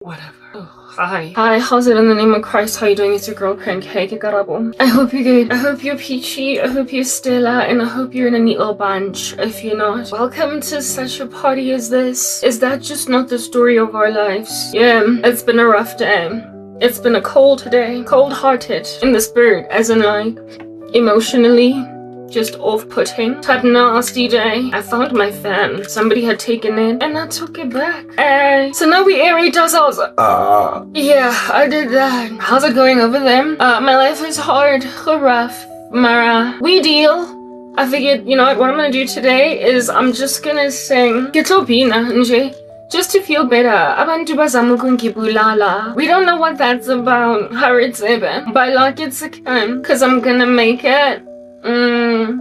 whatever. Hi, how's it in the name of Christ? How you doing? It's your girl Crankcake Garabo. I hope you're good. I hope you're peachy. I hope you're Stella, and I hope you're in a neat little bunch. If you're not, welcome to such a party as this. Is that just not the story of our lives? Yeah, it's been a rough day. It's been a cold day. Cold-hearted in the spirit, as in like emotionally. Just off-putting type nasty day. I found my fan. Somebody had taken it and I took it back. So now we aerate ourselves. Yeah, I did that. How's it going over there? My life is hard, rough, Mara. We deal. I figured, you know what I'm gonna do today is I'm just gonna sing Kitopina nje. Just to feel better. Abantu bazama ukungibulala. We don't know what that's about. Haritsebe. But like it's a can. Cause I'm gonna make it.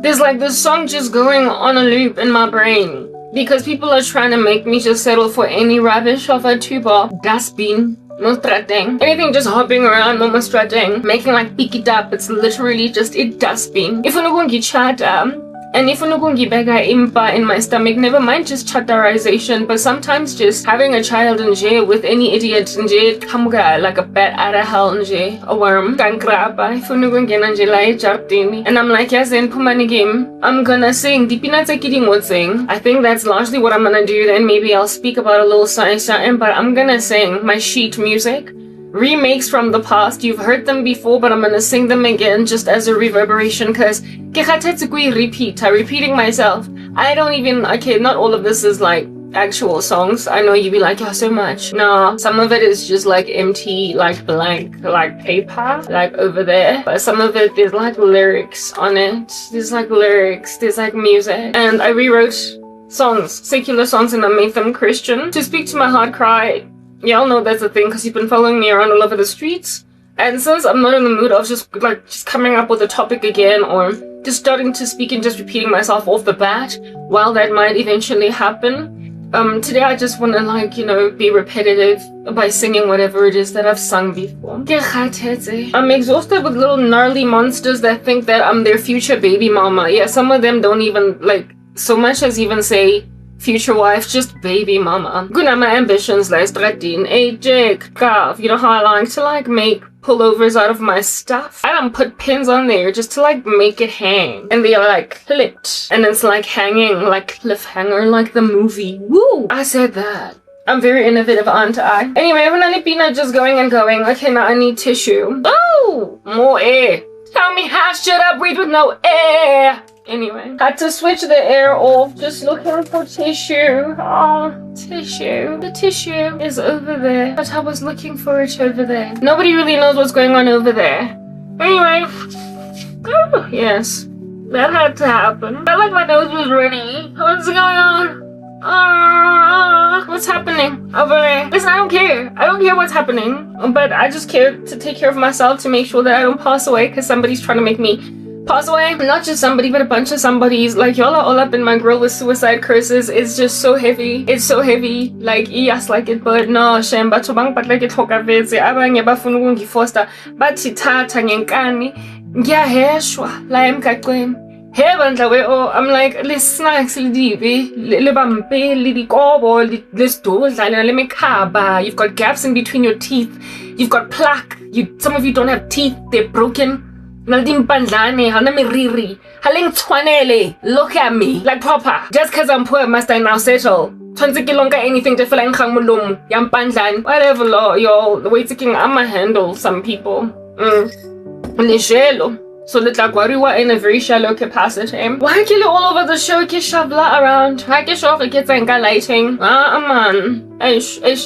There's like this song just going on a loop in my brain because people are trying to make me just settle for any rubbish of a tuba, dustbin, mostrateng, anything just hopping around, mostrateng, making like pick it up. It's literally just a dustbin. If unogungi chata and if unogungi bega impa in my stomach, never mind just chatarization, but sometimes just having a child in jail with any idiot in jail, kamuga like a bat out of hell in jail, a worm, kankrapa, if unogungi nanjela jartini, and I'm like, yes, then pumani game, I'm gonna sing. Dipinata kidding would sing. I think that's largely what I'm gonna do. Then maybe I'll speak about a little science, but I'm gonna sing my sheet music. Remakes from the past, you've heard them before, but I'm gonna sing them again just as a reverberation because repeat. I'm repeating myself. I don't even, okay, not all of this is like actual songs. I know you'd be like, yeah, so much. No, some of it is just like empty, like blank, like paper, like over there. But some of it, there's like lyrics on it. There's like lyrics, there's like music. And I rewrote songs, secular songs, and I made them Christian to speak to my heart cry. Y'all know that's a thing because you've been following me around all over the streets. And since I'm not in the mood of just coming up with a topic again or just starting to speak and just repeating myself off the bat, while that might eventually happen, today I just want to be repetitive by singing whatever it is that I've sung before. I'm exhausted with little gnarly monsters that think that I'm their future baby mama. Yeah, some of them don't even so much as even say future wife, just baby mama. Good at my ambitions, like Stradin, Jake, Gav. You know how I like to make pullovers out of my stuff? I don't put pins on there just to make it hang. And they are clipped. And it's hanging, like cliffhanger, like the movie. Woo! I said that. I'm very innovative, aren't I? Anyway, I'm peanut just going and going. Okay, now I need tissue. Oh! More air. Tell me how should I breathe with no air? Anyway, had to switch the air off, just looking for tissue. Oh, tissue. The tissue is over there, but I was looking for it over there. Nobody really knows what's going on over there. Anyway, oh, yes, that had to happen. Felt like my nose was runny. What's going on? What's happening over there? Listen, I don't care. I don't care what's happening, but I just care to take care of myself to make sure that I don't pass away because somebody's trying to make me pass away. Not just somebody, but a bunch of somebodies. Y'all are all up in my grill with suicide curses. It's just so heavy. It's so heavy. Yes, it, but no, shame. But bang, but it hokaveze. Abanye bafuna ukungifosta. Bathi thatha ngenkani. Ngiyaheshwa la emgaqweni. Hey, I'm like, le snacks, le dibi, le bampe, le dikobo, le stodla, le mekhaba. You've got gaps in between your teeth. You've got plaque. Some of you don't have teeth. They're broken. Look at me, like proper. Just cause I'm poor must I now settle? Anything to feel whatever law, y'all. The way I'ma handle some people. So we're in a very shallow capacity. Why kill it all over the show? Kishavla around. Why get off the kids ain't got lighting? Man.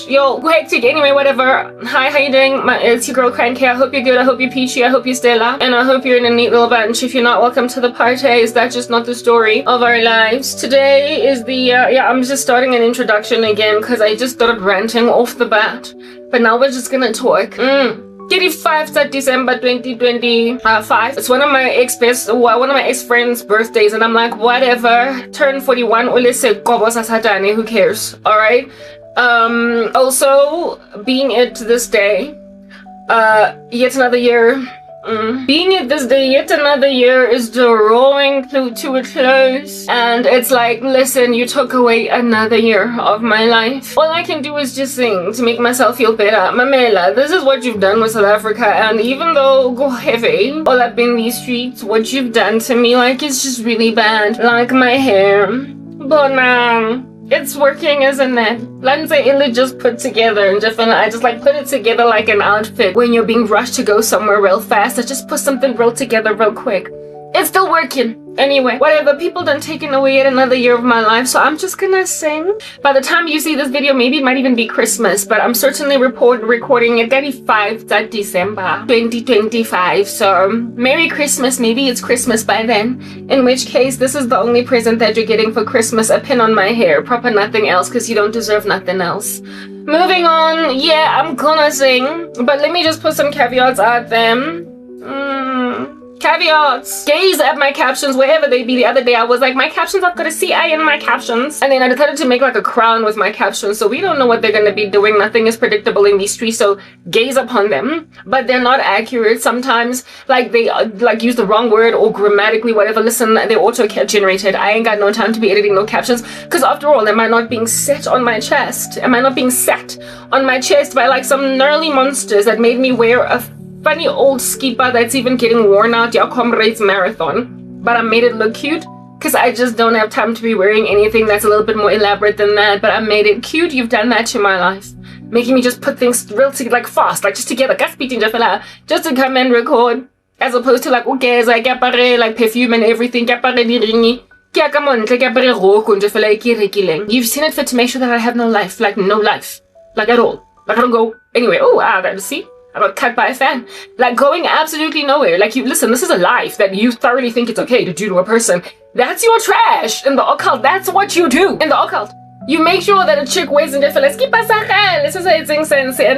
Yo, go hectic. Anyway, whatever. Hi, how you doing? It's your girl Cranky. I hope you're good. I hope you're peachy. I hope you're Stella. And I hope you're in a neat little bunch. If you're not, welcome to the party. Is that just not the story of our lives? Today is the, I'm just starting an introduction again because I just started ranting off the bat. But now we're just gonna talk. 35th December 2025. It's one of my ex-friends' birthdays, and I'm like, whatever. Turn 41. Who cares? All right. Also, being it this day, yet another year Being at this day, yet another year is drawing to a close, and it's like, listen, you took away another year of my life. All I can do is just sing to make myself feel better. Mamela, this is what you've done with South Africa, and even though go heavy all up in these streets, what you've done to me, like, it's just really bad. Like my hair, but it's working, isn't it? Lanza Illa just put together and I just like put it together like an outfit when you're being rushed to go somewhere real fast. I just put something real together real quick. It's still working. Anyway, whatever, people done taken away yet another year of my life, so I'm just gonna sing. By the time you see this video, maybe it might even be Christmas, but I'm certainly recording it 5th December 2025, so Merry Christmas. Maybe it's Christmas by then, in which case this is the only present that you're getting for Christmas, a pin on my hair, proper nothing else, because you don't deserve nothing else. Moving on, yeah, I'm gonna sing, but let me just put some caveats out there. Caveats. Gaze at my captions wherever they be. The other day I was like, my captions, I've got a CI in my captions, and then I decided to make like a crown with my captions, so we don't know what they're gonna be doing. Nothing is predictable in these streets, so gaze upon them, but they're not accurate. Sometimes like they like use the wrong word or grammatically whatever. Listen, they're auto generated. I ain't got no time to be editing no captions, because after all, am I not being set on my chest? Am I not being sat on my chest by like some gnarly monsters that made me wear a funny old skipper that's even getting worn out, your comrades marathon, but I made it look cute because I just don't have time to be wearing anything that's a little bit more elaborate than that, but I made it cute. You've done that to my life, making me just put things real like fast, like just together, just to come and record, as opposed to like, okay, like perfume and everything, you've seen it fit to make sure that I have no life, like no life, like at all, like I don't go anywhere. Oh, that see, I got cut by a fan. Like going absolutely nowhere. Like, you listen, this is a life that you thoroughly think it's okay to do to a person. That's your trash in the occult. That's what you do in the occult. You make sure that a chick waits and and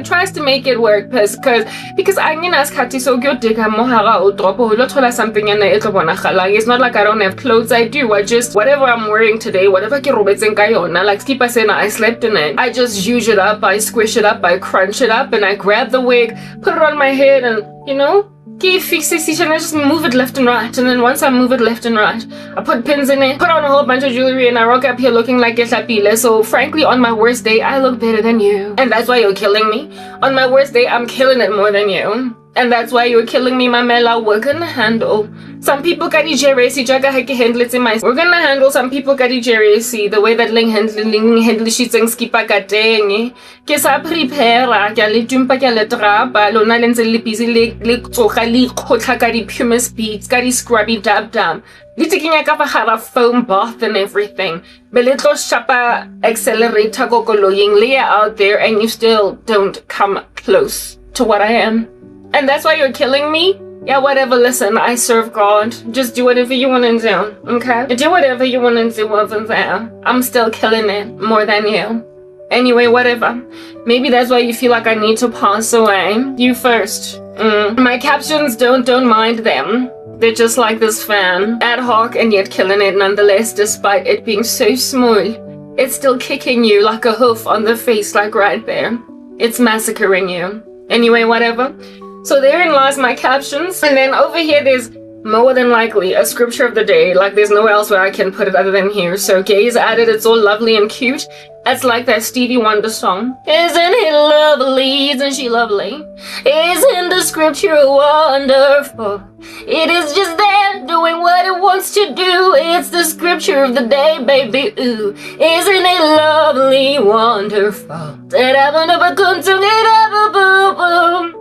tries to make it work because I'm gonna ask Kati, so good dig something and like, it's not like I don't have clothes. I do. I just, whatever I'm wearing today, whatever like Skipa saying, I slept in it, I just use it up, I squish it up, I crunch it up, and I grab the wig, put it on my head, and you know, fix it, and I just move it left and right. And then once I move it left and right, I put pins in it, put on a whole bunch of jewelry, and I rock up here looking like a Tlapile. So frankly, on my worst day, I look better than you, and that's why you're killing me. On my worst day, I'm killing it more than you, and that's why you're killing me, Mamela. We're gonna handle some people kadi JRC jaga hake handle it in my. We're gonna handle some people kadi JRC the way that ling handle sheets and skipa kateng. Ke sa prepare ke le tumpa ke le trapa lona le ntse le busy le tsoga le khotla ka di pumice beads ka di scrubby dab dab. Le taking a ka fa foam bath and everything. But le tlo shapa accelerator go koloying lay out there, and you still don't come close to what I am. And that's why you're killing me? Yeah, whatever, listen, I serve God. Just do whatever you want to do, okay? Do whatever you want to do over there. I'm still killing it more than you. Anyway, whatever. Maybe that's why you feel like I need to pass away. You first. My captions, don't mind them. They're just like this fan. Ad hoc and yet killing it nonetheless, despite it being so small. It's still kicking you like a hoof on the face, like right there. It's massacring you. Anyway, whatever. So therein lies my captions. And then over here there's more than likely a scripture of the day. Like there's nowhere else where I can put it other than here. So gaze at it. It's all lovely and cute. That's like that Stevie Wonder song. Isn't it lovely? Isn't she lovely? Isn't the scripture wonderful? It is just there doing what it wants to do. It's the scripture of the day, baby. Ooh. Isn't it lovely, wonderful?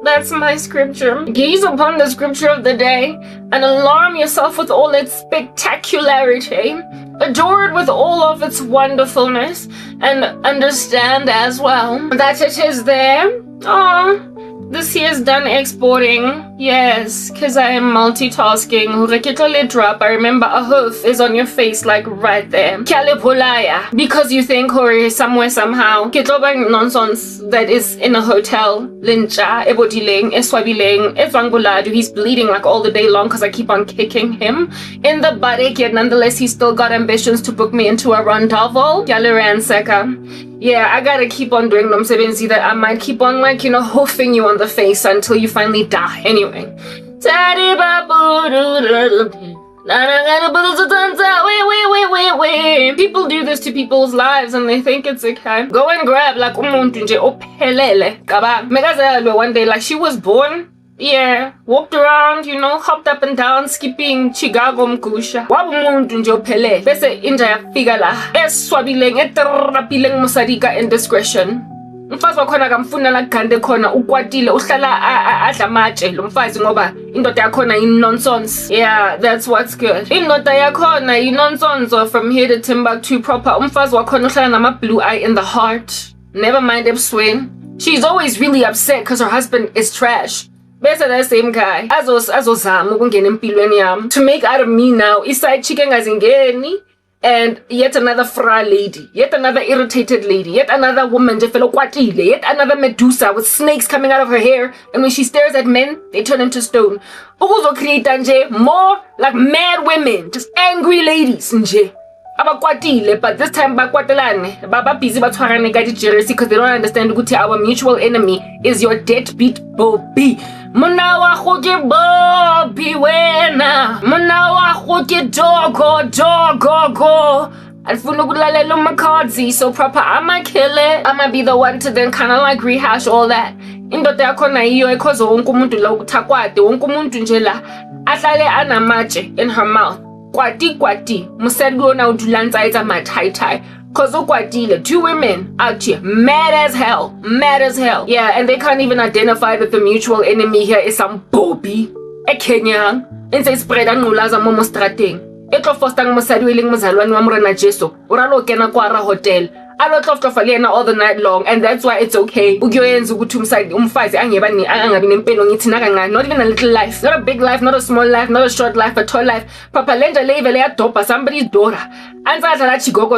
That's my scripture. Gaze upon the scripture of the day and alarm yourself with all its spectacularity. Adore it with all of its wonderfulness, and understand as well that it is there. Oh, this here is done exporting. Yes, because I am multitasking. I remember a hoof is on your face, like right there. Because you think or somewhere somehow. Nonsense that is in a hotel. Lincha, ebotileng, eswabileng, eswanguladu. He's bleeding like all the day long because I keep on kicking him in the butt, yet nonetheless he's still got ambitions to book me into a rendezvous. Yeah, I gotta keep on doing them. So that I might keep on, like, you know, hoofing you on the face until you finally die. Anyway, Teddy babu. Wait. People do this to people's lives and they think it's okay. Go and grab like umuntu nje ophelele. Megazalwe one day like she was born. Yeah, walked around, you know, hopped up and down, skipping Chicago mgusha. Wabumuntu nje ophelele. Bese inja yafika la. Eswabileng etrapileng musadika indiscretion. Umfazi wakhona akamfunela gande khona ukwatile uhlala adla amatshe lo mfazi ngoba indoda yakhona nonsense. Yeah, that's what's good. Indoda yakhona nonsense from here to Timbuktu proper. Umfazi wakhona uhlala nama blue eye in the heart. Never mind ebusweni. She's always really upset because her husband is trash. Bese that same guy azozama ukungena empilweni yami to make out of me now iside chick engazingeni. And yet another fra lady, yet another irritated lady, yet another woman, yet another Medusa with snakes coming out of her hair. And when she stares at men, they turn into stone. Uzo create more like mad women, just angry ladies. But this time bakwatelane, baba busy batwarane gadi jealousy because they don't understand ukuthi our mutual enemy is your deadbeat Bobby. Munawa khoke Bobby wena. Munawa khoke dogo. Alfuna ukulalela umakhazi so proper I'ma kill it. I'ma be the one to then kind of like rehash all that. Indoda yakhona iyo because wonke umuntu la ukuthakwade wonke umuntu nje la ahlale anamatshe in her mouth. Kwati musadona udulanza ita matai cause ukwatile 2 women out here mad as hell. Yeah, and they can't even identify that the mutual enemy here is some Bobby Kenya and say spread anqulaza momo strateng etlo fostang mosadi weleng mozalwane wa morena Jesu uralo kena kwara hotel all the night long, and that's why it's okay. Not even a little life, not a big life, not a small life, not a short life, a tall life. Papa Lenja Levele Dopa, somebody's daughter. And Chicago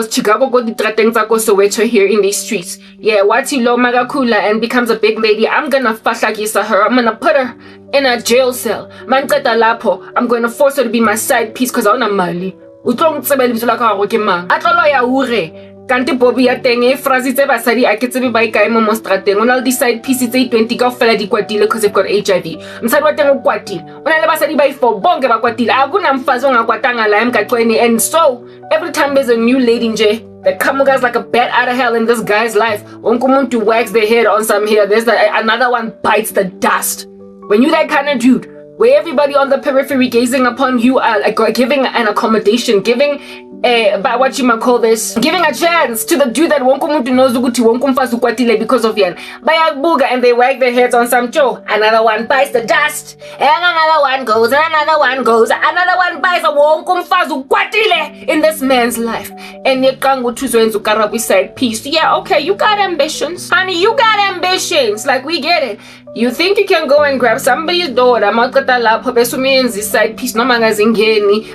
go the Soweto here in these streets. Yeah, Wati Lo Magakula and becomes a big lady. I'm gonna fasagisa her. I'm gonna put her in a jail cell. Mankata Lapo. I'm gonna force her to be my side piece because I want mali. Utlong tsebele bitso la ka go ke mang. Atlolo ya ure. Kanti Bobby ya teng e frasi tse basadi a ke tsebe ba ikae mo strateng ona le decide pieces tse 20 ka fela di kwatile because they've got HIV. Msadi wa teng o kwatile ona le basadi ba ifo bonke ba kwatile akuna mfazi ongakwatanga la emgaqweni. And so every time there's a new lady nje that comes like a bat out of hell in this guy's life, wonke umuntu wags their head on some here, there's another one bites the dust. When you that kind of dude where everybody on the periphery gazing upon you are like giving an accommodation, giving what you might call this, giving a chance to the dude that won't come to knows because of yan. Bayabuga and they wag their heads on some Joe. Another one bites the dust, and another one goes, and another one goes, another one bites a wonkumfazu kwatile in this man's life. And yet kangu tuzo we side piece. Yeah, okay, you got ambitions. Honey, you got ambitions. Like we get it. You think you can go and grab somebody's daughter, side piece no magazine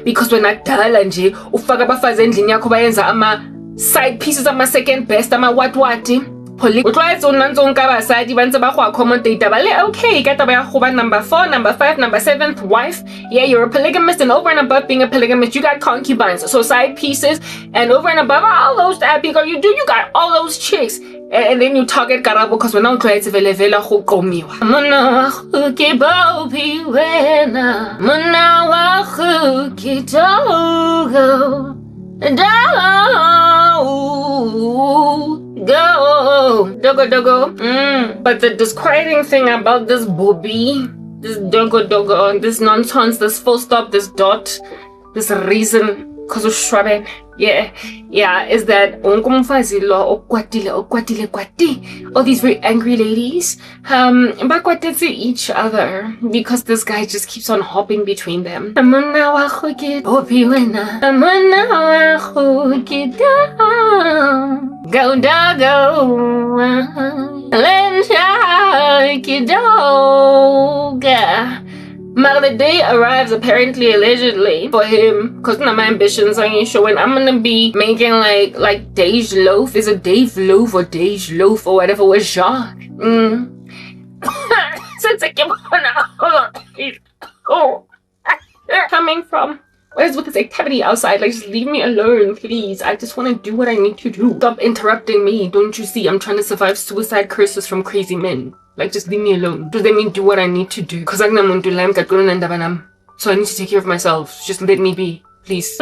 because we're not nje ufaka abafazi endlini yakho bayenza ama side pieces ama second best ama what utlwaetse unantso nka basadi ba ntse ba go accommodate ba le okay ka taba ya go ba number 4, number 5, number 7th wife. Yeah, you're a polygamist, and over and above being a polygamist you got concubines, so side pieces, and over and above all those that because you got all those chicks. And then you target Karabo because we're not trying to vela go qomiwa. Mona wa go ke Bobby wena. Mona wa go ke dogo. Dogo. But the disquieting thing about this Bobby, this dogo, this nonsense, this full stop, this dot, this reason, cause of shrubben. Yeah, is that all these very angry ladies bakwatetse each other because this guy just keeps on hopping between them. Go dogo. But the day arrives apparently allegedly for him because my ambitions ain't showing. I'm gonna be making like Dej Loaf. Is it Dave Loaf or Dej Loaf or whatever with Jacques? Since I came on, coming from. is with this activity outside? Like, just leave me alone, please. I just want to do what I need to do. Stop interrupting me. Don't you see? I'm trying to survive suicide curses from crazy men. Like, just leave me alone. Just let me do what I need to do. Because I'm going to so I need to take care of myself. Just let me be. Please.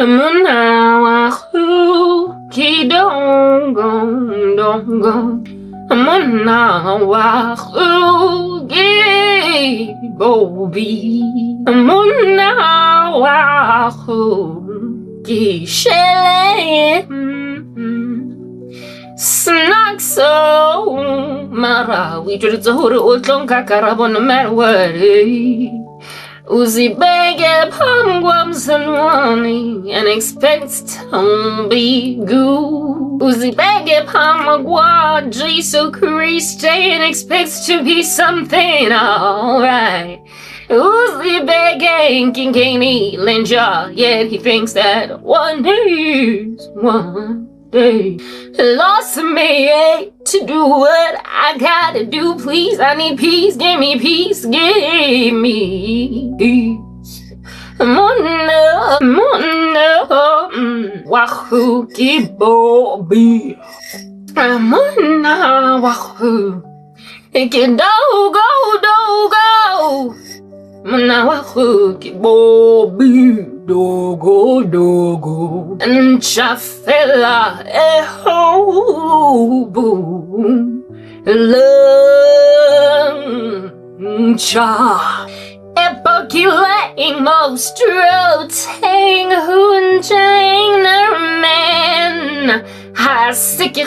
Snack so mara we do the whole kakara no matter what. Uzi bege pangwams and money and expects to be good. Uzi bege pamagwa Jesus Christ and expects to be something alright. Uzi bege kinkini lenja, yet he thinks that one day is one day. Lost me to do what I gotta do, please. I need peace, give me peace, give me peace. Mona, wahoo, kibobi. Mona, wahoo. It can go. Mona, wahoo, kibobi. Dogo and chafela boom luncha epokulating most rotating hunching man hasiki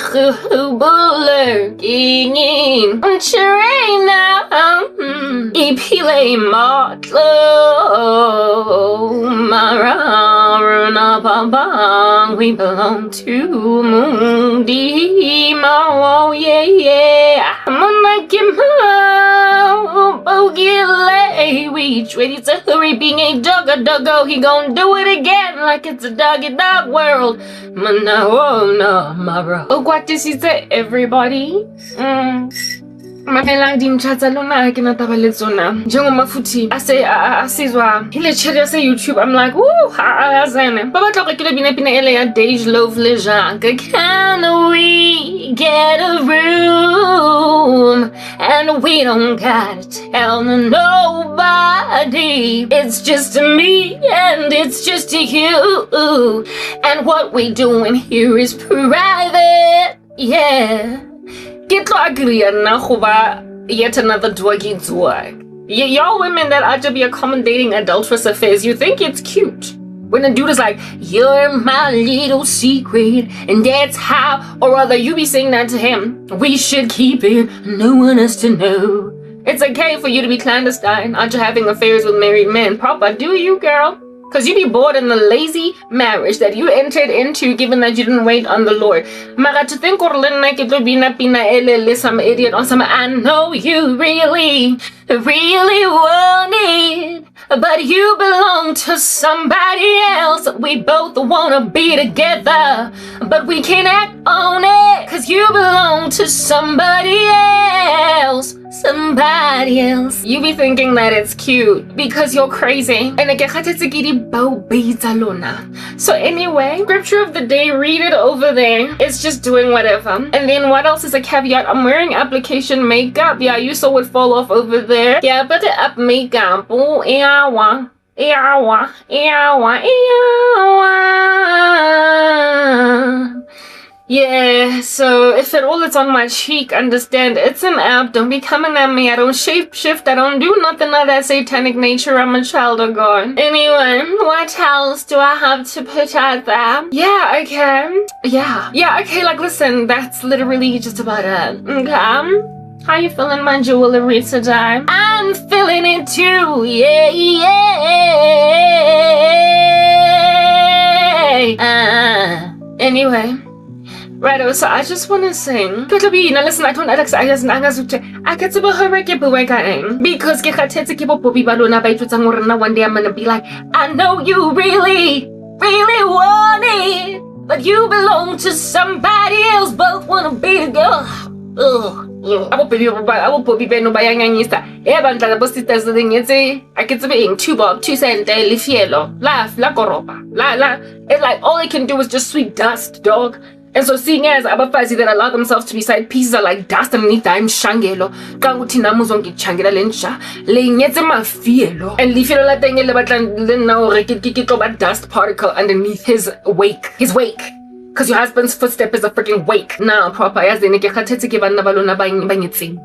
lurking in Chirena ipile motlo mararuna bambang we belong to Mundi oh yeah Monakimo bogile we ready to hurry being a doggo he gon' do it again like it's a doggy dog world mana oh no mara oh what this is it everybody Mafelang dimchatsa lona ke nataba le tsona njengoba futhi asizwa ile channel se YouTube I'm like woo azana ba batla go ke le bina ele ya Dage Love Leisure can we get a room and we don't gotta tell nobody it's just me and it's just you and what we doing here is private yeah. Get agree na goba yet another druggy drug. Y'all women that are to be accommodating adulterous affairs, you think it's cute when a dude is like, you're my little secret, and that's how, or rather you be saying that to him, we should keep it, no one has to know. It's okay for you to be clandestine, aren't you having affairs with married men? Proper, do you, girl? Because you be bored in the lazy marriage that you entered into given that you didn't wait on the Lord. Mara to think or like it will be some idiot or some I know you really want it. But you belong to somebody else. We both wanna be together, but we can't act on it. Cause you belong to somebody else. Somebody else. You be thinking that it's cute because you're crazy. So anyway, scripture of the day, read it over there. It's just doing whatever. And then what else is a caveat? I'm wearing application makeup. Yeah, you saw it fall off over there. Yeah, but the up makeup. Oh, yeah, so if at all it's on my cheek, understand it's an app. Don't be coming at me. I don't shape shift. I don't do nothing of that satanic nature. I'm a child of God. Anyway, what else do I have to put out there? Yeah, okay. Yeah, okay, like listen, that's literally just about it. Okay. How you feeling, my jewelry today? I'm feeling it too. Yeah. Anyway. Right, so I just want to sing. Listen, I don't Alex, I get to be her because one day I'm gonna be like, I know you really want it, but you belong to somebody else. Both wanna be together. Ugh. abo baby beno ba yanganyisa bantla bo sisters ding yetse a ke tsebe eng 2 bob 2 cent le fielo la koropa la it's like all they can do is just sweep dust, dog. And so seeing as abafazi that allow themselves to be side pieces are like dust underneath I'm shangelo kanguthi namuzongi changela lenja le nyetse mafielo and lifelo la teng le batlang le nna hore ke tloba dust particle underneath his wake because your husband's footstep is a freaking wake now proper yazini ke khathetse ke banna ba lona ba nyetseng.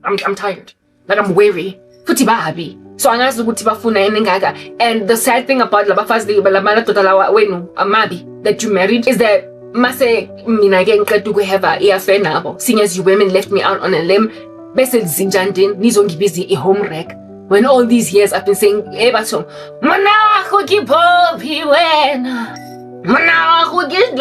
I'm tired, like I'm weary futhi babi so angazi ukuthi bafuna yini ngaka. And the sad thing about labafazi balamadoda lawa wenu amabi that you married is that mase mina ke ngiqeda ukuhava iaffair nabo seeing as you women left me out on a limb bese zinjandini nizongibiza i-home wreck when all these years I've been saying batho mona go ke popi wena mona go ke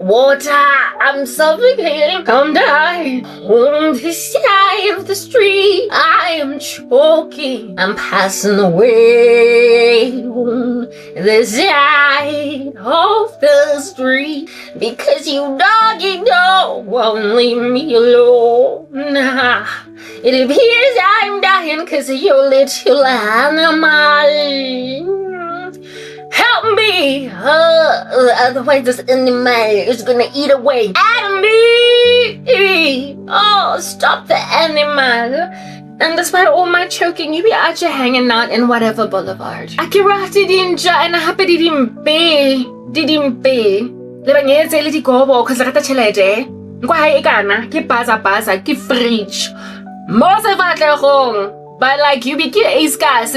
water, I'm suffocating, I'm dying on the side of the street. I am choking, I'm passing away on the side of the street because you doggy dog won't leave me alone. It appears I'm dying because of your little animal. Help me! Otherwise this animal is gonna eat away at me! Oh, stop the animal. And despite all my choking, you be out here hanging out in whatever boulevard. Akira didinja and happy didimpe. Lebangetse le digobo cause rata chelete. Nkwa hai ikana, ki baza, ki fridge. Mose vatlehong. But like you be ki ace gas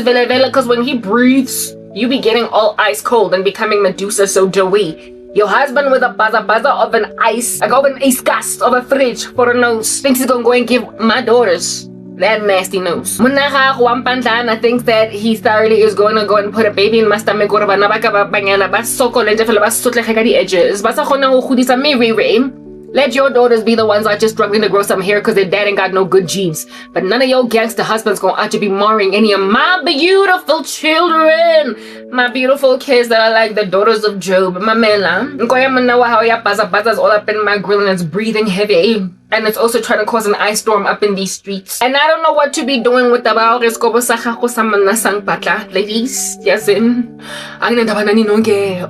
cause when he breathes, you be getting all ice cold and becoming Medusa so doughy. Your husband with a baza of an ice, like of an ice cast of a fridge for a nose, thinks he's gonna go and give my daughters that nasty nose. Munaha Juan Pantana thinks that he thoroughly is going to go and put a baby in my stomach or edges. Let your daughters be the ones out just struggling to grow some hair because their dad ain't got no good genes. But none of your gangster husbands gonna out to be marrying any of my beautiful children. My beautiful kids that are like the daughters of Job. Mamela. Baza's all up in my grill and it's breathing heavy. And it's also trying to cause an ice storm up in these streets. And I don't know what to be doing with the ladies. Yasin.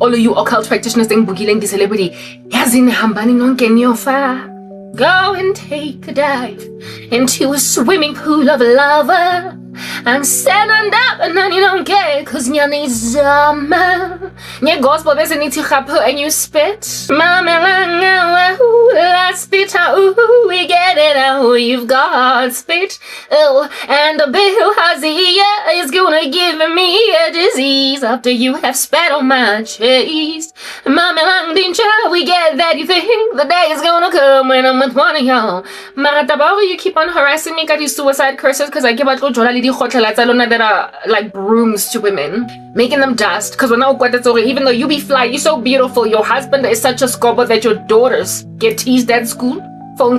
All of you occult practitioners think bugileng the celebrity. Yasin hambani nonke nyofa. Go and take a dive into a swimming pool of lava. I'm standing up and then you don't get cause nyani zama. Nye gospel bese niti chapo and you spit. Mama la spit out. We get it out. You've got spit. Oh, and the bill Hazia is gonna give me a disease after you have spat on my chest. Mama lang dincha, we get that you think the day is gonna come when I'm with one of y'all. Maratabaru, you keep on harassing me, got these suicide curses because I give out that are like brooms to women, making them dust. Because even though you be fly, you so beautiful, your husband is such a scobo that your daughters get teased at school. You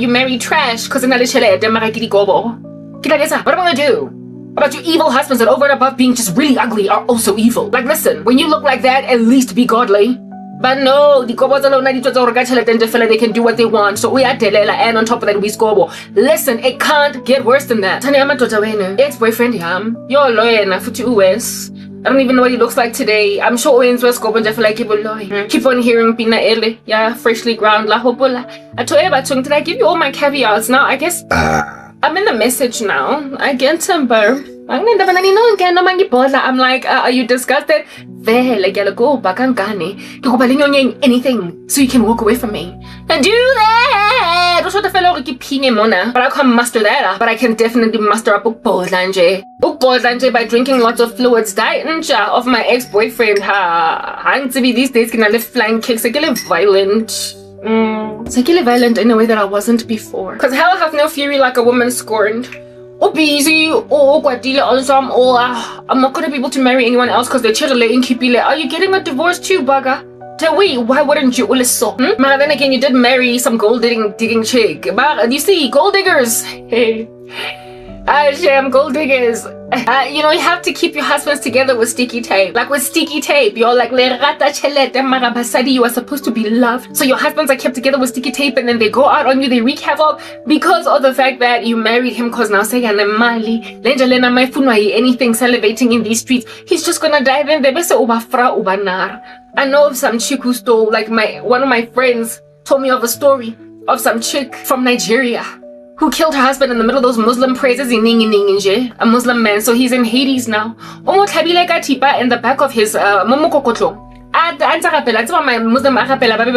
marry trash because what am I gonna do? About you evil husbands that over and above being just really ugly are also evil. Like listen, when you look like that, at least be godly. But no, they can do what they want. So we are delela, and on top of that, we score. Listen, it can't get worse than that. Ex-boyfriend, you're a lawyer na futu US. I don't even know what he looks like today. I'm sure Owens was going to feel like keep on hearing Pina Ele. Yeah, freshly ground la hopola. I told you about did I give you all my caveats? Now I guess I'm in the message now. I get some burp. I'm like, are you disgusted? Anything so you can walk away from me. And do that! But I can't muster that. But I can definitely muster up by drinking lots of fluids. Diet of my ex-boyfriend. These days can I live flying kicks. I get violent. Violent in a way that I wasn't before. Because hell have no fury like a woman scorned. Busy, I'm not gonna be able to marry anyone else because they're children. Are you getting a divorce too, Baga? Why wouldn't you? But then again, you did marry some gold digging chick. But you see, gold diggers. Gold diggers. You know, you have to keep your husbands together with sticky tape. Like with sticky tape, you're like, you are supposed to be loved. So your husbands are kept together with sticky tape and then they go out on you, they wreak havoc because of the fact that you married him because now say anything salivating in these streets. He's just gonna die then. I know of some chick who stole, like one of my friends told me of a story of some chick from Nigeria who killed her husband in the middle of those Muslim praises in a Muslim man. So he's in Hades now. In the back of his momokokotlo. My Muslim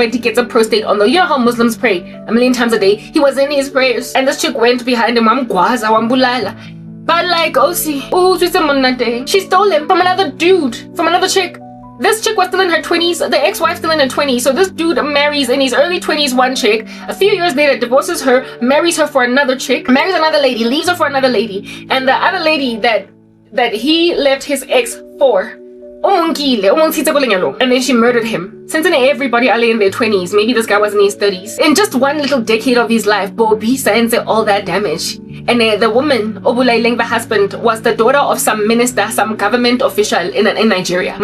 gets a prostate on the, you know how Muslims pray a million times a day. He was in his prayers and this chick went behind him. But like, she stole him from another dude, from another chick. This chick was still in her 20s, the ex-wife still in her 20s. So this dude marries in his early 20s one chick. A few years later, divorces her, marries her for another chick, marries another lady, leaves her for another lady. And the other lady that he left his ex for, and then she murdered him. Since then, everybody are in their 20s. Maybe this guy was in his 30s. In just one little decade of his life, Bobby signs all that damage. And the woman, the husband, was the daughter of some minister, some government official in Nigeria.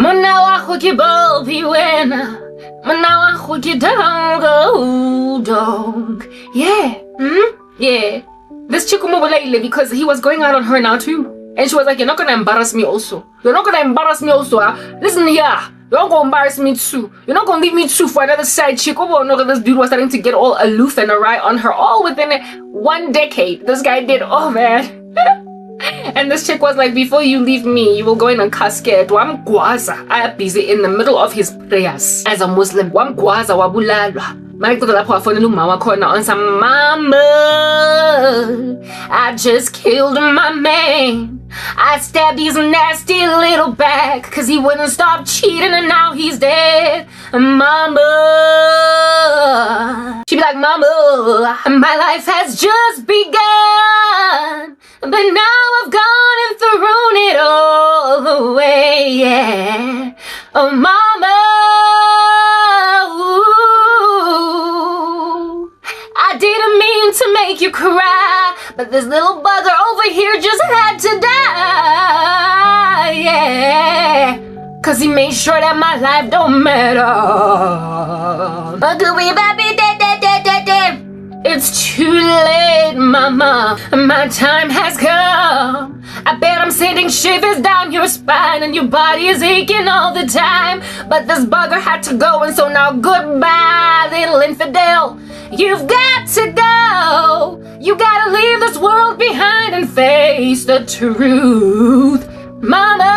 Yeah. Yeah. This chick because he was going out on her now too. And she was like, you're not gonna embarrass me also. You're not gonna embarrass me also, huh? Listen here. You're not gonna embarrass me too. You're not gonna leave me too for another side chick. Oh no, this dude was starting to get all aloof and awry on her all within 1 decade. This guy did, oh man. And this chick was like, before you leave me, you will go in a casket. Wam gwaza. I am busy in the middle of his prayers as a Muslim. Wam gwaza wabulalwa. On some mama, I just killed my man. I stabbed his nasty little back cause he wouldn't stop cheating and now he's dead. Mama, she be like, mama, my life has just begun, but now I've gone and thrown it all away, yeah. Oh mama, I didn't mean to make you cry, but this little bugger over here just had to die, yeah. Cause he made sure that my life don't matter. But could we baby dead? It's too late, mama. My time has come. I bet I'm sending shivers down your spine and your body is aching all the time. But this bugger had to go and so now goodbye, little infidel. You've got to go. You gotta leave this world behind and face the truth. Mama,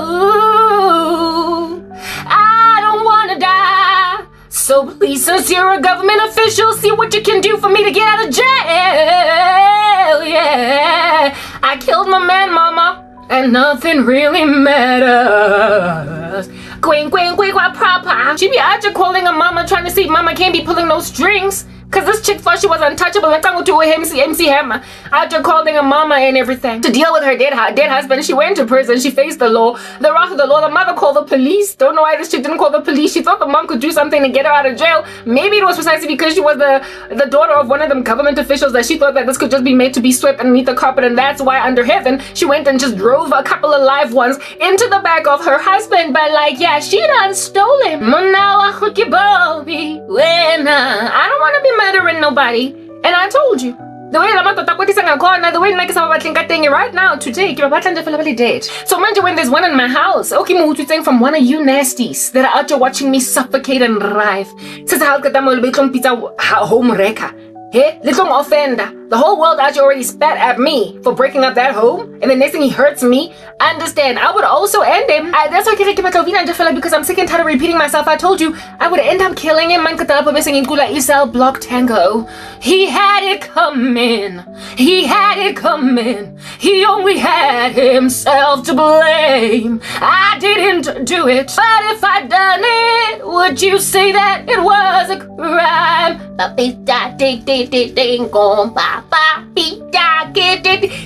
ooh, I don't wanna die. So please, since you're a government official, see what you can do for me to get out of jail, yeah. I killed my man, mama, and nothing really matters. Queen, papa. She be out there calling her mama, trying to see if mama can't be pulling no strings. Cause this chick thought she was untouchable. Like I'm to a MC Hammer. Out there calling her mama and everything. To deal with her dead husband, she went to prison. She faced the law. The wrath of the law. The mother called the police. Don't know why this chick didn't call the police. She thought the mom could do something to get her out of jail. Maybe it was precisely because she was the daughter of one of them government officials that she thought that this could just be made to be swept underneath the carpet, and that's why under heaven she went and just drove a couple of live ones into the back of her husband. But like, yeah, she done stole him. I don't want to be murdering nobody. And I told you, the way I'm the way right now today, dead. So mind you, when there's one in my house, okay, from one of you nasties that are out there watching me suffocate and writhe. Says home wrecker. Hey, little offender. The whole world out here already spat at me for breaking up that home, and the next thing he hurts me. Understand, I would also end him. That's why I can't because I'm sick and tired of repeating myself. I told you I would end up killing him. Isel block tango. He had it coming. He had it coming. He only had himself to blame. I didn't do it, but if I'd done it, would you say that it was a crime?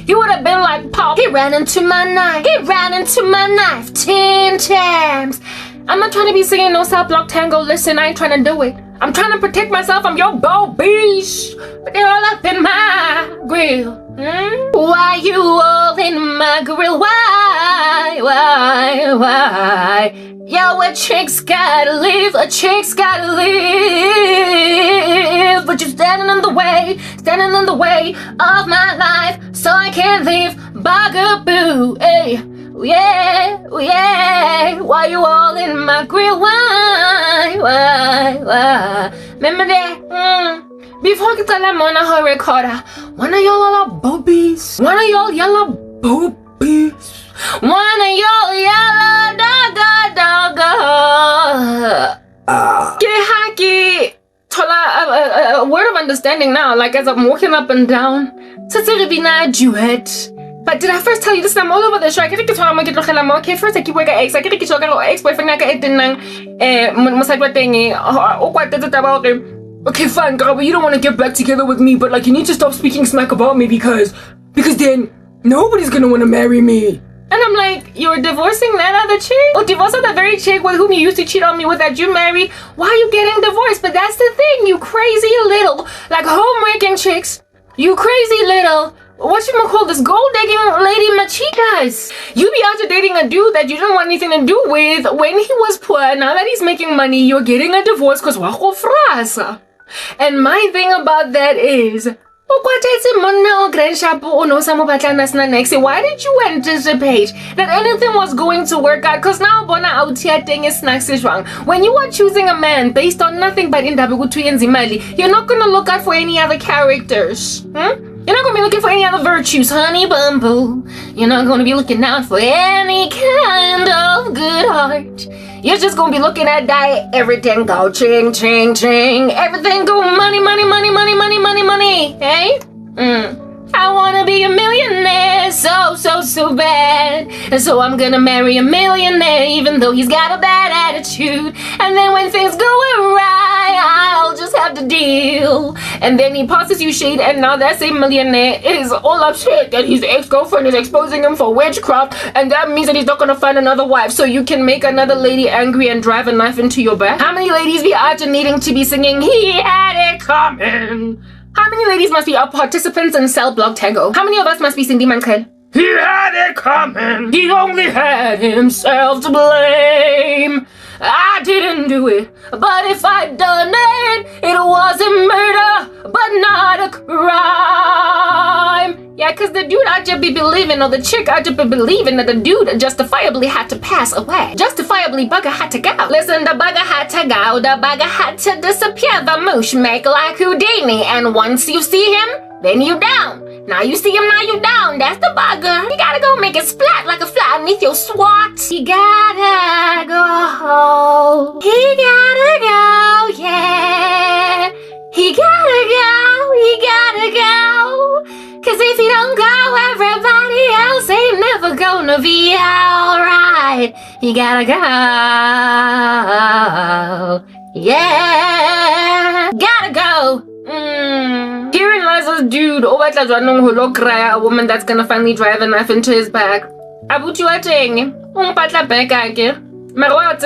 He would have been like Paul. He ran into my knife. He ran into my knife 10 times. I'm not trying to be singing no South Block Tango. Listen, I ain't trying to do it. I'm trying to protect myself from your bow beach. But they're all up in my grill. Why you all in my grill? Why? Yo, a chick's gotta live, a chick's gotta live. But you're standing in the way of my life, so I can't leave. Bugaboo, hey. Yeah. Why you all in my grill? Why? Remember that? Before I get mona her recorder, one of y'all are boobies. One of y'all yellow boobies. One of y'all yellow dogga. Haki. A word of understanding now, like as I'm walking up and down. Satsiribina duet. But did I first tell you this? I'm all over the show. I can't okay, first I keep working ex. I can't get ex-boyfriend. I can't okay, fine, girl, but you don't want to get back together with me, but like you need to stop speaking smack about me because then nobody's gonna want to marry me. And I'm like, you're divorcing that other chick? Or divorcing the very chick with whom you used to cheat on me with that you married? Why are you getting divorced? But that's the thing, you crazy little, like home-wrecking chicks. You crazy little, whatchamacall this gold-digging lady machitas. You be out there dating a dude that you didn't want anything to do with when he was poor. Now that he's making money, you're getting a divorce because wago frasa. And my thing about that is, why did you anticipate that anything was going to work out? Because now bona out here thing is snacks is wrong. When you are choosing a man based on nothing but you're not gonna look out for any other characters. You're not gonna be looking for any other virtues, honey bumble. You're not gonna be looking out for any kind of good heart. You're just gonna be looking at diet, everything go ching, everything go money, hey? I wanna be a millionaire so bad. And so I'm gonna marry a millionaire even though he's got a bad attitude. And then when things go awry, I'll just have to deal. And then he passes you shade and now that same millionaire is all upset that his ex-girlfriend is exposing him for witchcraft, and that means that he's not gonna find another wife, so you can make another lady angry and drive a knife into your back. How many ladies be out there needing to be singing, he had it coming? How many ladies must be our participants in Cell Block Tango? How many of us must be Cindy Mankel? He had it coming. He only had himself to blame. I didn't do it, but if I'd done it, it was a murder, but not a crime. Yeah, because the dude I just be believing, or the chick I just be believing that the dude justifiably had to pass away. Justifiably, bugger had to go. Listen, the bugger had to go, the bugger had to disappear. The moosh make like Houdini, and once you see him, then you down. Now you see him, now you down. That's the bugger. You gotta go make it splat like a fly underneath your swat. He gotta go. He gotta go, yeah. He gotta go. Cause if he don't go, everybody else ain't never gonna be alright. He gotta go. Yeah. Gotta go. Herein lies this dude, a woman that's gonna finally drive a knife into his back. Abuti wa teng, umpatla back ake. However,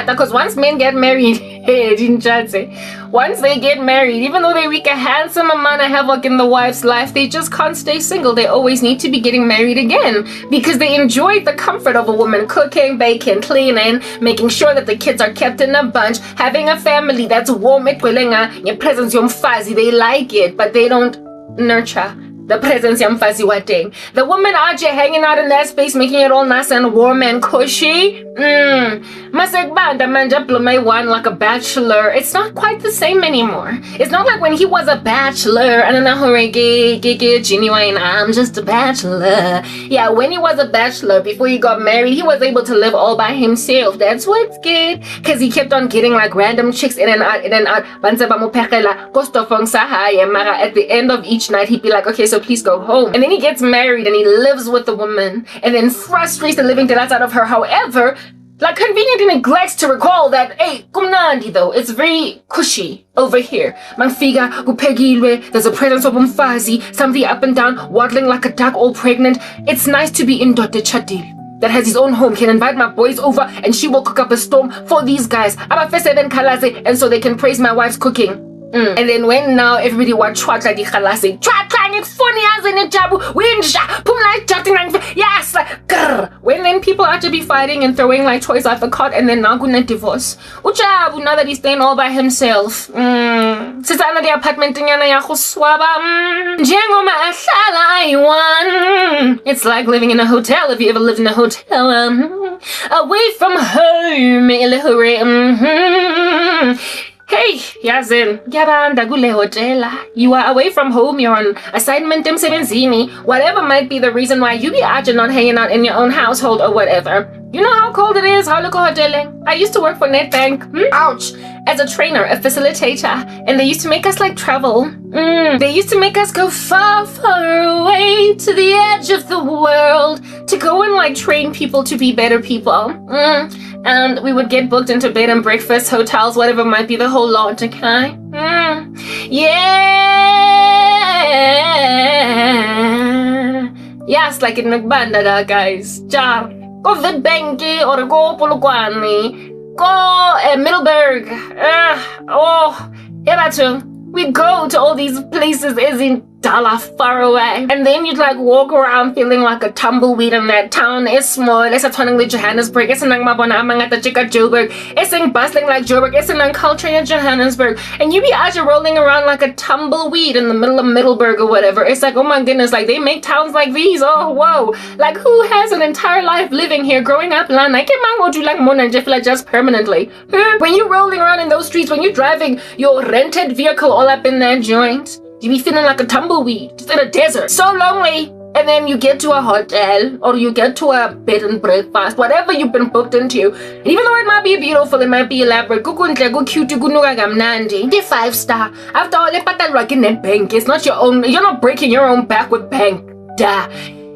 because once men get married, once they get married, even though they wreak a handsome amount of havoc in the wife's life, they just can't stay single. They always need to be getting married again because they enjoy the comfort of a woman cooking, baking, cleaning, making sure that the kids are kept in a bunch, having a family that's warm, your presence, they like it, but they don't nurture the presence yamfazi wating. The women out here hanging out in that space, making it all nice and warm and cushy. Masekbanda manja plume one like a bachelor. It's not quite the same anymore. It's not like when he was a bachelor and genuine, I'm just a bachelor. Yeah, when he was a bachelor, before he got married, he was able to live all by himself. That's what's good. Cause he kept on getting like random chicks in and out. At the end of each night, he'd be like, okay, so please go home. And then he gets married and he lives with the woman and then frustrates the living daylights out of her. However, like conveniently neglects to recall that, hey, kumnandi though, it's very cushy over here. Manfiga, upegilwe, there's a presence of umfazi, something up and down, waddling like a duck all pregnant. It's nice to be in Dote Chadil that has his own home, can invite my boys over and she will cook up a storm for these guys. I'm a festive and so they can praise my wife's cooking. And then when now everybody watch chwatla di khalasi, chwatla ngit funny as in a jabu, winja, pum like jutting like yes, like grr. When then people are to be fighting and throwing like toys off the cot, and then now gonna divorce. Ujabu now that he's staying all by himself. Sisana the apartment nyana ya khuswaba. Jengoma ahlala iwan. It's like living in a hotel if you ever lived in a hotel. Away from home, Hey, Yazin, Yabanda Gule Hotela. You are away from home, you're on assignment Dimsebenzini, whatever might be the reason why you be not hanging out in your own household or whatever. You know how cold it is, how local hoteling. I used to work for Netbank, ouch, as a trainer, a facilitator, and they used to make us like travel. They used to make us go far, far away to the edge of the world to go and like train people to be better people. And we would get booked into bed and breakfast, hotels, whatever might be the whole lot, okay? Yeah. Yes, like in Nagbanda, guys. Jar. Go Vidbanki or go Polokwane. Go Middleburg. We'd go to all these places as in Dala far away. And then you'd like walk around feeling like a tumbleweed in that town. It's small. It's a turning like Johannesburg. It's in Joburg. It's in bustling like Joburg. It's in culture in Johannesburg. And you be out rolling around like a tumbleweed in the middle of Middleburg or whatever. It's like, oh my goodness, like they make towns like these. Oh, whoa. Like who has an entire life living here, growing up? I can't do like more than just permanently. When you're rolling around in those streets, when you're driving your rented vehicle all up in that joint, you be feeling like a tumbleweed, just in a desert. So lonely. And then you get to a hotel or you get to a bed and breakfast, whatever you've been booked into. And even though it might be beautiful, it might be elaborate, go cute, the 5-star. After all, like in that bank, it's not your own, you're not breaking your own back with bank. Duh.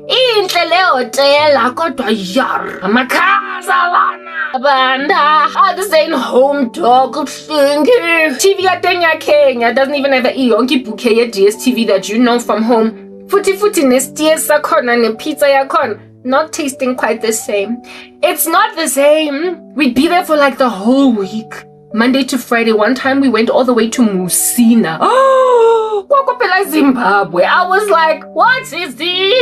Inhle le hotel kodwa yar amakhaza lana banda this ain't home dog thingy. TV ya Kenya doesn't even have a yonke bouquet ya DSTV that you know from home. Futi nestiers sakhona ne pizza yakhona not tasting quite the same. It's not the same. We'd be there for like the whole week. Monday to Friday. One time we went all the way to Musina. Oh, Zimbabwe. I was like, what is this?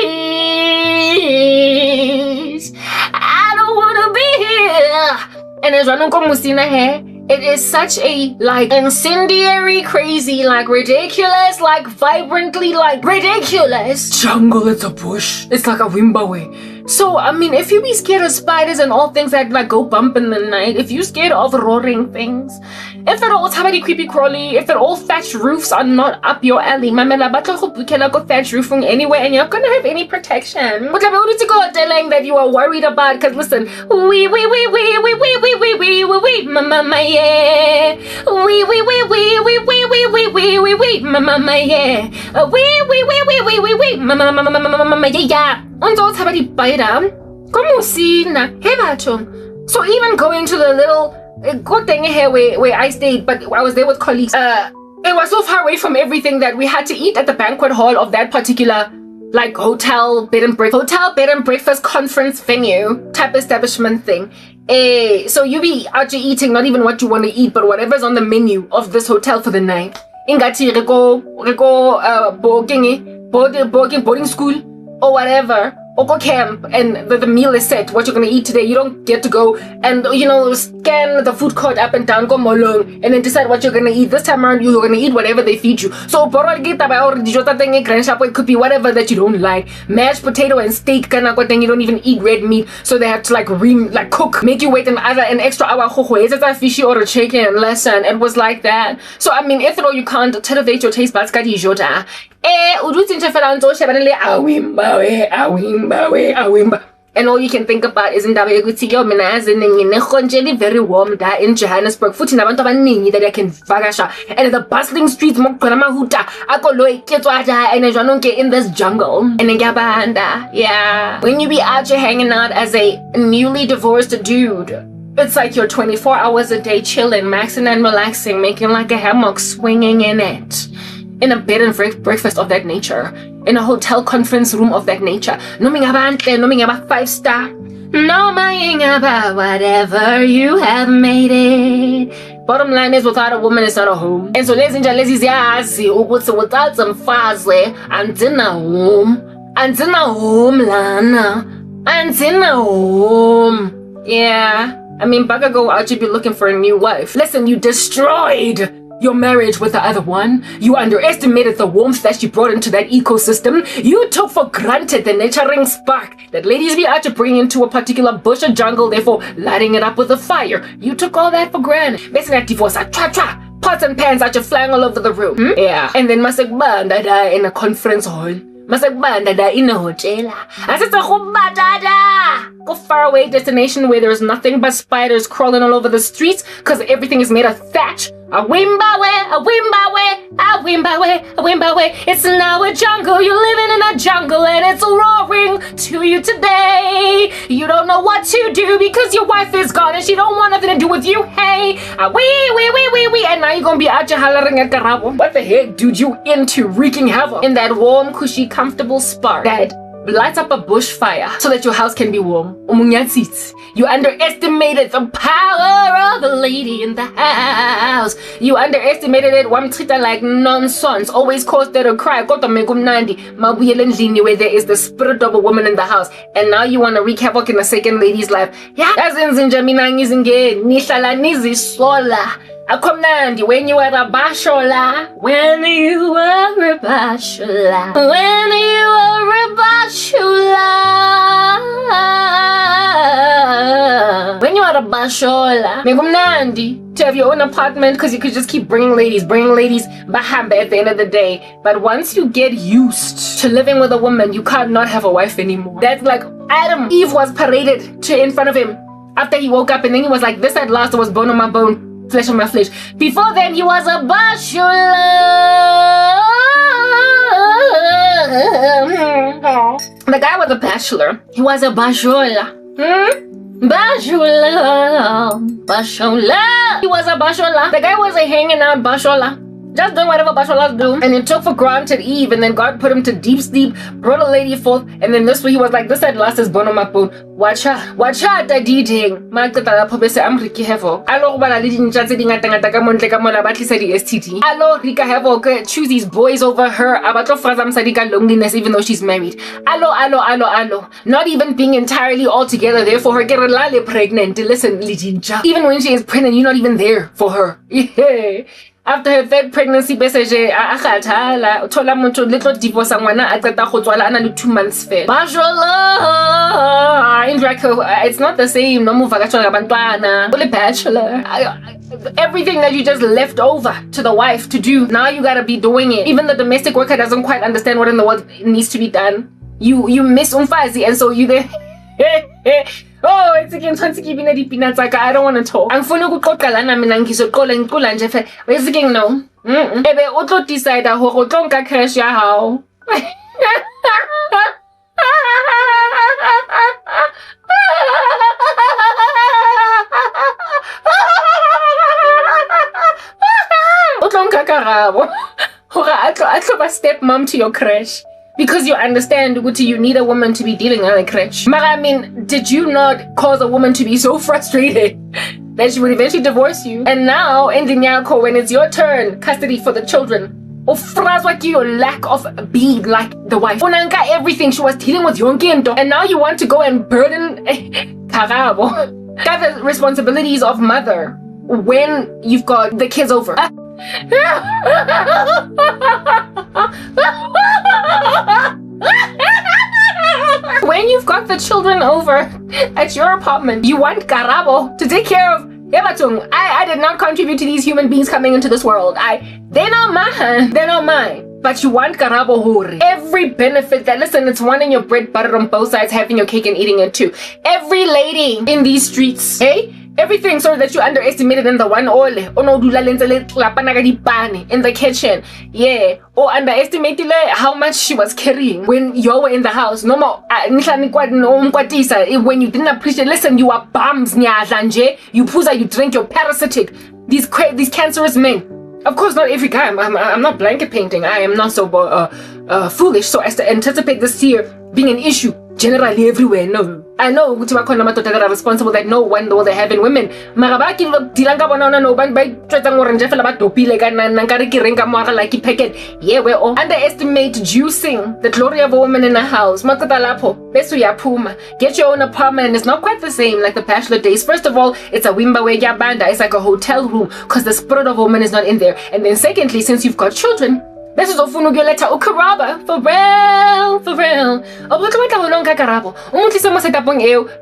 I don't want to be here. And as Musina here, it is such a like incendiary, crazy, like ridiculous, like vibrantly, like ridiculous jungle. It's a bush. It's like a Wimbawe. So, I mean, if you be scared of spiders and all things that like go bump in the night, if you're scared of roaring things, if at all somebody creepy crawly, if at all thatched roofs are not up your alley, mamela batla go bukela go thatched roofing anywhere and you're not gonna have any protection. But I want to go telling that you are worried about, because listen, we, mama yeah, we, mama yeah, we, mama yeah. Until somebody bite so even going to the little good thing here where I stayed, but I was there with colleagues, it was so far away from everything that we had to eat at the banquet hall of that particular like hotel bed and breakfast conference venue type establishment thing. So you be out eating not even what you want to eat, but whatever's on the menu of this hotel for the night. Ingati boarding school or whatever, or go camp, and the meal is set, what you're gonna eat today. You don't get to go and, you know, scan the food court up and down, go molong, and then decide what you're gonna eat. This time around, you're gonna eat whatever they feed you. So, it could be whatever that you don't like. Mashed potato and steak, you don't even eat red meat, so they have to like cook, make you wait an extra hour, is it a fishy or a chicken lesson. It was like that. So, I mean, if at all you can't elevate your taste buds, and all you can think about is indaba yokuthi yo mina yazi nginekhonjeli very warm da in Johannesburg futhi nabantu abaningi that I can vakasha, and the bustling streets mokugcwala amahuta akolo iketswa ja and jwanonke in this jungle. And ngiyabanda, yeah, when you be out here hanging out as a newly divorced dude, it's like you're 24 hours a day chilling, maxing and relaxing, making like a hammock, swinging in it, in a bed and breakfast of that nature, in a hotel conference room of that nature. No mingaba 5-star. No about whatever you have made it. bottom line is without a woman it's not a home. And so lezi ziyazi ukuthi without umfazi andina home lana. Andina home. Yeah. I mean, back ago, I'd be looking for a new wife. Listen, you destroyed your marriage with the other one. You underestimated the warmth that you brought into that ecosystem. You took for granted the nurturing spark that ladies be out to bring into a particular bush or jungle, therefore lighting it up with a fire. You took all that for granted. Basically, that divorce, pots and pans out, you're flying all over the room. Yeah. And then masakbanda in a conference hall. Masakbanda in a hotel. Go far away destination where there's nothing but spiders crawling all over the streets because everything is made of thatch. A wimbawe. It's now a jungle. You're living in a jungle and it's roaring to you today. You don't know what to do because your wife is gone and she don't want nothing to do with you. Hey, wee. And now you're gonna be out here hollering at Karabo. What the heck, dude? You into wreaking havoc in that warm, cushy, comfortable spark that lights up a bushfire so that your house can be warm. You underestimated the power of the lady in the house. You underestimated it. Wamtrita like nonsense. Always caused her to cry. Where there is the spirit of a woman in the house. And now you want to wreak havoc in a second lady's life. Yeah. Akomnandi when you are a bashola. When you are a bashola. When you are a bashola. When you are a bashola. Megumnandi to have your own apartment because you could just keep bringing ladies bahamba at the end of the day. But once you get used to living with a woman, you can't not have a wife anymore. That's like Eve was paraded to in front of him after he woke up and then he was like, this at last was bone on my bone, flesh on my flesh. Before then, he was a bachelor. The guy was a bachelor. He was a bachelor. Bachelor. He was a bachelor. The guy was a hanging out bachelor. Just doing whatever bachelors do. And he took for granted Eve, and then God put him to deep sleep, brought a lady forth, and then this way he was like, this at last is bone on my bone. Watch out, the dating. I'm Ricky Hevo. Allo, Rika Hevo, choose these boys over her. Loneliness, even though she's married. Allo. Not even being entirely all together there for her. Get pregnant. Listen, even when she is pregnant, you're not even there for her. Yeah. After her third pregnancy, little divorce, 2 months fed. It's not the same. No move only bachelor. Everything that you just left over to the wife to do, now you gotta be doing it. Even the domestic worker doesn't quite understand what in the world needs to be done. You miss umfazi, and so you there. Oh, it's again 20 kibina di peanuts. Like, I don't want to talk. I'm fully good. We're thinking no. Ebe otlo decide ho tonka crash ya how. Otlonka karabo. Hora atlo step mom to your crash. Because you understand, you need a woman to be dealing on a crash. But I mean, did you not cause a woman to be so frustrated that she would eventually divorce you? And now, in the Nyako, when it's your turn, custody for the children, your lack of being like the wife. Everything she was dealing with Yonkiento. And now you want to go and burden Karabo. Got the responsibilities of mother when you've got the kids over. When you've got the children over at your apartment, you want Karabo to take care of Ebatung. I did not contribute to these human beings coming into this world. They're not mine. But you want Karabo Hori. Every benefit that, listen, it's wanting your bread buttered on both sides, having your cake and eating it too. Every lady in these streets, hey? Everything, sorry, that you underestimated in the one ole. In the kitchen. Yeah. Or underestimated how much she was carrying when you were in the house. No more. When you didn't appreciate, listen, you are bums, you puza, you drink, you're parasitic. These cancerous men. Of course, not every guy. I'm not blanket painting. I am not so foolish so as to anticipate this here being an issue generally everywhere, no. I know ukuthi bakhona amadoda that are responsible that know one role they have in women. Mara ba ke dilang ka bona no ba tshwetsa ngore nje fela ba dopile ka nna ka re ke renka moara like packet. Yeah, we all underestimate juicing the glory of a woman in a house. Makota lapho bese uyaphuma. Get your own apartment, and it's not quite the same like the bachelor days. First of all, it's a wimba where banda. It's like a hotel room because the spirit of a woman is not in there. And then secondly, since you've got children, this is ofunu letter ukaraba for real.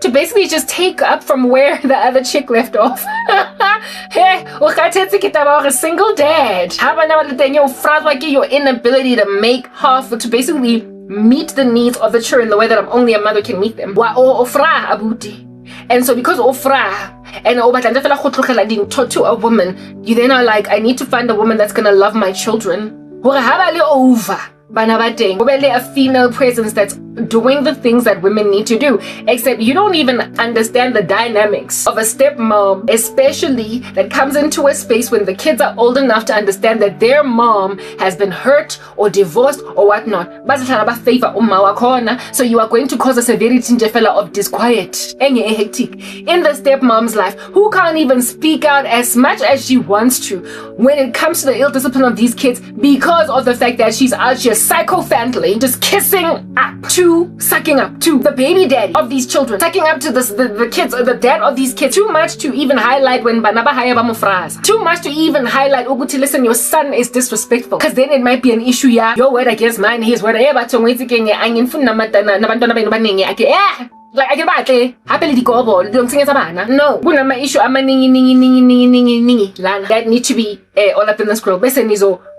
To basically just take up from where the other chick left off. Hey, a single dad. Your inability to make half, to basically meet the needs of the children the way that only a mother can meet them. And so because ofra and to a woman, you then are like, I need to find a woman that's gonna love my children. Over. A female presence that's doing the things that women need to do, except you don't even understand the dynamics of a stepmom, especially that comes into a space when the kids are old enough to understand that their mom has been hurt or divorced or whatnot. So you are going to cause a severity of disquiet in the stepmom's life, who can't even speak out as much as she wants to when it comes to the ill discipline of these kids because of the fact that she's out here psychophantly just kissing up to, sucking up to the baby daddy of these children, sucking up to the kids, or the dad of these kids. Too much to even highlight when banaba haya bamufras. Too much to even highlight ukuthi, listen, your son is disrespectful, because then it might be an issue. Yeah, your word against mine, his word. Like I can battle happily the gobo don't sing as a bana. No, my issue that need to be all up in the scroll.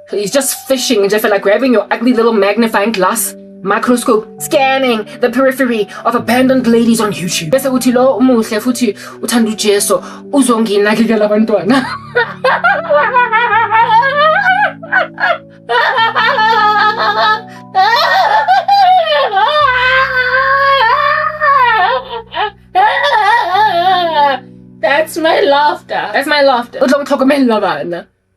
He's just fishing and just like grabbing your ugly little magnifying glass microscope, scanning the periphery of abandoned ladies on YouTube. Bese uthi lo umuhle futhi uthanda uJesu uzonginakekela abantwana. That's my laughter. That's my laughter.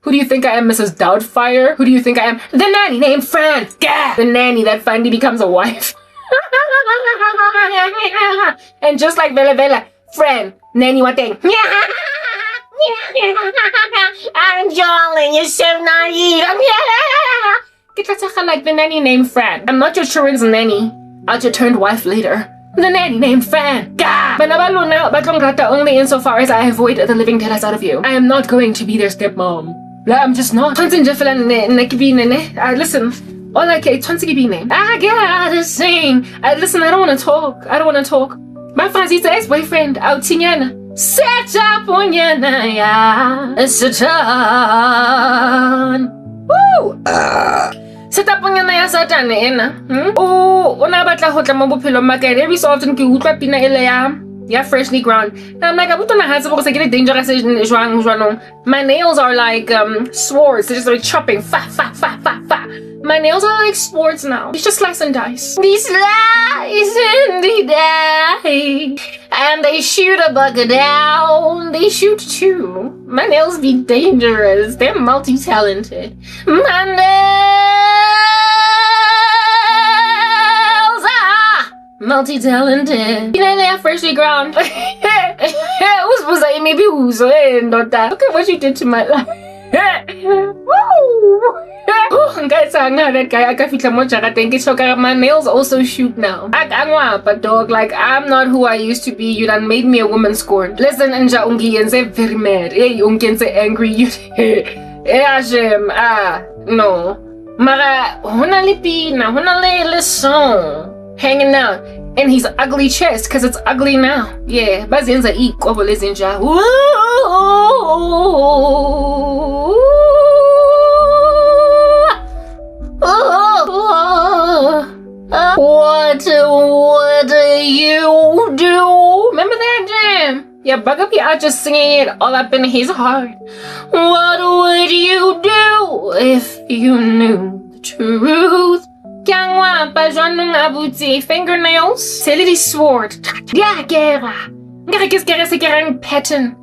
Who do you think I am, Mrs. Doubtfire? Who do you think I am? The nanny named Fran. Gah! The nanny that finally becomes a wife. And just like Vela, Fran, nanny what thing? I'm Jolene, you're so naive. Get like the nanny named Fran. I'm not your children's nanny. I'll just turned wife later. The nanny named Fran. Gah! Only insofar as I avoid the living daylights out of you. I am not going to be their stepmom. I'm just not. Listen, all I can I gotta sing. Listen, I don't want to talk. My friend's ex-boyfriend out Tinyana. Set up on ya, Satan. Woo! Set up on ya, Satan. Oh, every so often ke utlwa pina ele ya freshly ground. And I'm like, dangerous. My nails are like swords. They're just like chopping. Fa. My nails are like swords now. It's just slice and dice. They slice and they die. And they shoot a bugger down. They shoot two. My nails be dangerous. They're multi-talented. My nails are multi-talented. They are freshly ground. Look at what you did to my life. Woo! Guys, that guy, my nails also shoot now. But dog, like, I'm not who I used to be. You done made me a woman scorned. Listen, Nja Ungi and say very mad. Hey, Ungi say angry. You no. Mara, honale song hanging out in his ugly chest, cause it's ugly now. Yeah, bazenza ikobo lezinja. What do you do? Remember that jam? Yeah, Bugger be out just singing it all up in his heart. What would you do if you knew the truth? Fingernails, Celity sword. Pattern.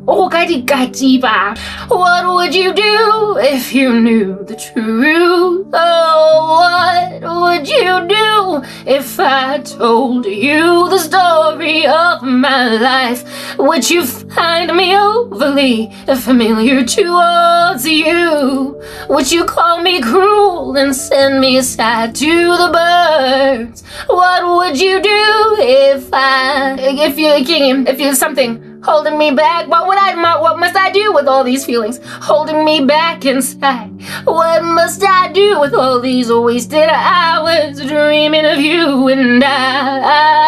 Oh, kati-kati-ba. What would you do if you knew the truth? Oh, what would you do if I told you the story of my life? Would you find me overly familiar towards you? Would you call me cruel and send me aside to the birds? What would you do if you're something holding me back? What must I do with all these feelings holding me back inside? What must I do with all these wasted hours dreaming of you and I?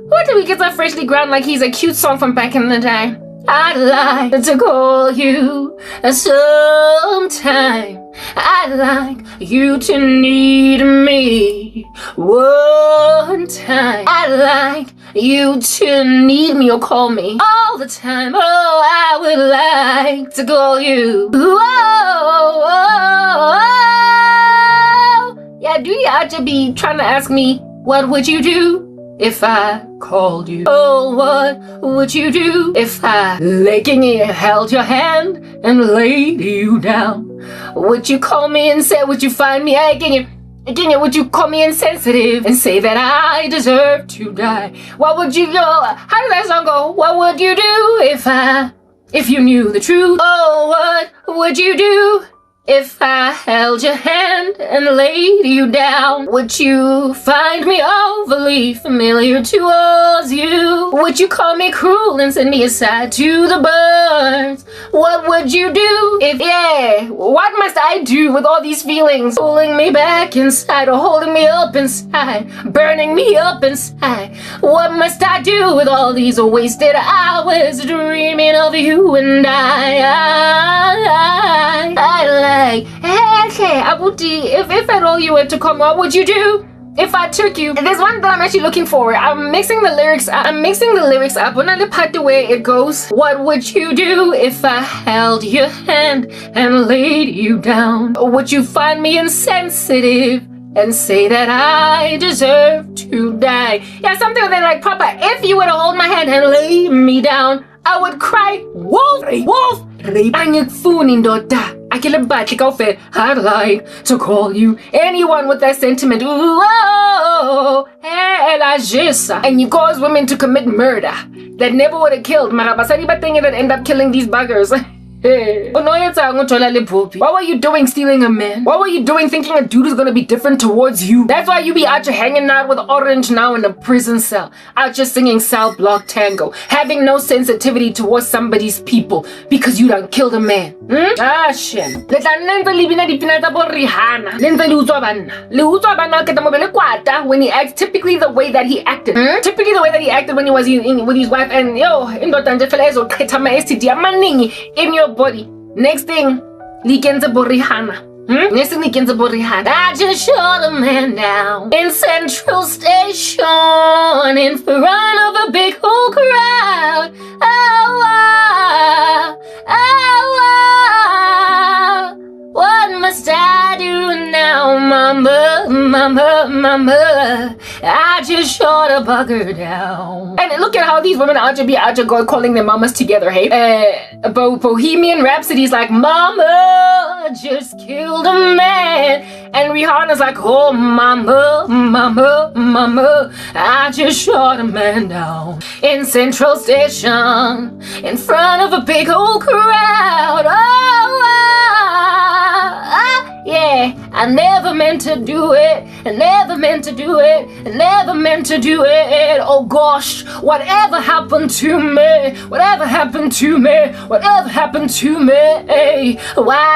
What do we get so freshly ground like he's a cute song from back in the day? I'd like to call you sometime. I'd like you to need me one time. I'd like you to need me or call me all the time. Oh, I would like to call you. Yeah, do you have to be trying to ask me, what would you do if I called you? Oh, what would you do if I held your hand and laid you down? Would you call me and say, would you find me again? Would you call me insensitive and say that I deserve to die? What would you go? How does that song go? What would you do if you knew the truth? Oh, what would you do if I held your hand and laid you down? Would you find me overly familiar towards you? Would you call me cruel and send me aside to the birds? What would you do what must I do with all these feelings pulling me back inside or holding me up inside, burning me up inside? What must I do with all these wasted hours dreaming of you and I like, hey, Abuti, if at all you were to come, what would you do if I took you? There's one that I'm actually looking for. I'm mixing the lyrics up. When I part the way it goes, what would you do if I held your hand and laid you down? Would you find me insensitive and say that I deserve to die? Yeah, something like Papa, if you were to hold my hand and lay me down, I would cry, wolf, wolf. I'd like to call you anyone with that sentiment. Ooh, oh, and you cause women to commit murder that never would have killed. That end up killing these buggers. What were you doing stealing a man? What were you doing thinking a dude is gonna be different towards you? That's why you be out here hanging out with Orange now in a prison cell, out here singing cell block tango, having no sensitivity towards somebody's people because you done killed a man. Ah, shit. When he acts typically the way that he acted. Typically the way that he acted when he was with his wife, and in your body. Next thing, likenza borihana. Next thing, likenza borihana. I just shot a man down in Central Station in front of a big whole crowd. What must I do now, mama? I just shot a bugger down. And look at how these women are just calling their mamas together, hey? Bohemian Rhapsody's like, mama just killed a man. And Rihanna's like, oh, mama, I just shot a man down in Central Station in front of a big old crowd. Yeah, I never meant to do it. Oh gosh, whatever happened to me? Why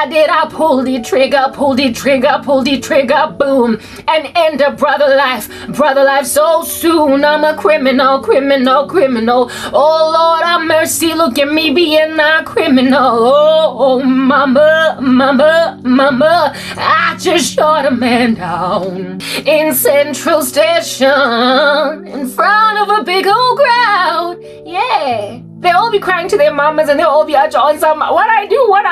did I pull the trigger, boom, and end a brother life so soon? I'm a criminal. Oh Lord have mercy, look at me being a criminal. Oh, mama, I just shot a man down in Central Station in front of a big old crowd. Yeah, they'll all be crying to their mamas and they'll all be on some, what I do. What?